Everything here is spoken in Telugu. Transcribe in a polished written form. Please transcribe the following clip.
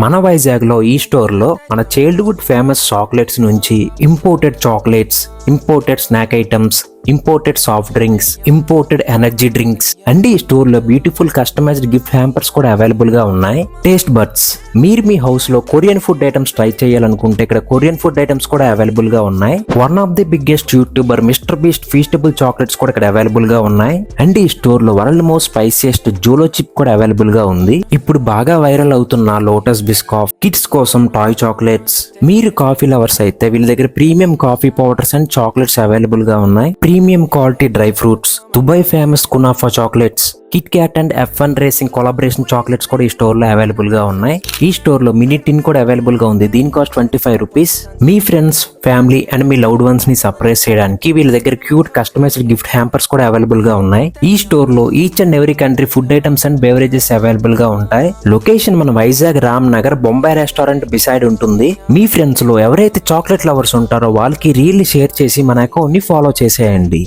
మన వైజాగ్ లో ఈ స్టోర్ లో మన చైల్డ్హుడ్ ఫేమస్ చాక్లెట్స్ నుంచి imported chocolates, imported snack items, imported soft drinks, imported energy drinks and ఈ స్టోర్ లో బ్యూటిఫుల్ కస్టమైజ్డ్ గిఫ్ట్ హ్యాంపర్స్ కూడా అవైలబుల్ గా ఉన్నాయి. టేస్ట్ బడ్స్, మీరు మీ హౌస్ లో కొరియన్ ఫుడ్ ఐటమ్స్ ట్రై చేయాలనుకుంటే ఇక్కడ కొరియన్ ఫుడ్ ఐటమ్స్ కూడా అవైలబుల్ గా ఉన్నాయి. One of the biggest youtuber Mister Beast Feastable chocolates కూడా ఇక్కడ అవైలబుల్ గా ఉన్నాయి. అండ్ ఈ స్టోర్ లో వరల్డ్ మోస్ట్ స్పైసియస్ట్ జోలో చిప్ కూడా అవైలబుల్ గా ఉంది. ఇప్పుడు బాగా వైరల్ అవుతున్న లోటస్ బిస్కాఫ్, కిడ్స్ కోసం టాయ్ చాక్లెట్స్. మీరు కాఫీ లవర్స్ అయితే వీళ్ళ దగ్గర premium coffee powders and chocolates available గా ఉన్నాయి. Premium quality dry fruits, Dubai famous kunafa chocolates, Kit Kat and F1 racing collaboration chocolates కూడా ఈ స్టోర్ లో అవైలబుల్ గా ఉన్నాయి. ఈ స్టోర్ లో మినీ టిన్ కూడా అవైలబుల్ గా ఉంది. దీని cost 25 rupees. Me friends, family and me loved ones ని సర్ప్రైజ్ చేయడానికి వీళ్ళ దగ్గర క్యూట్ కస్టమైజ్డ్ గిఫ్ట్ హ్యాంపర్స్ కూడా అవైలబుల్ గా ఉన్నాయి. ఈ స్టోర్ లో each and every country food items and beverages available గా ఉంటాయి. లొకేషన్ మన వైజాగ్ రామ్ నగర్ బొంబాయి రెస్టారెంట్ బిసైడ్ ఉంటుంది. మీ ఫ్రెండ్స్ లో ఎవరైతే చాక్లెట్ లవర్స్ ఉంటారో వాళ్ళకి రీల్ షేర్ చేసి మన అకౌంట్ ని ఫాలో చేసేయండి.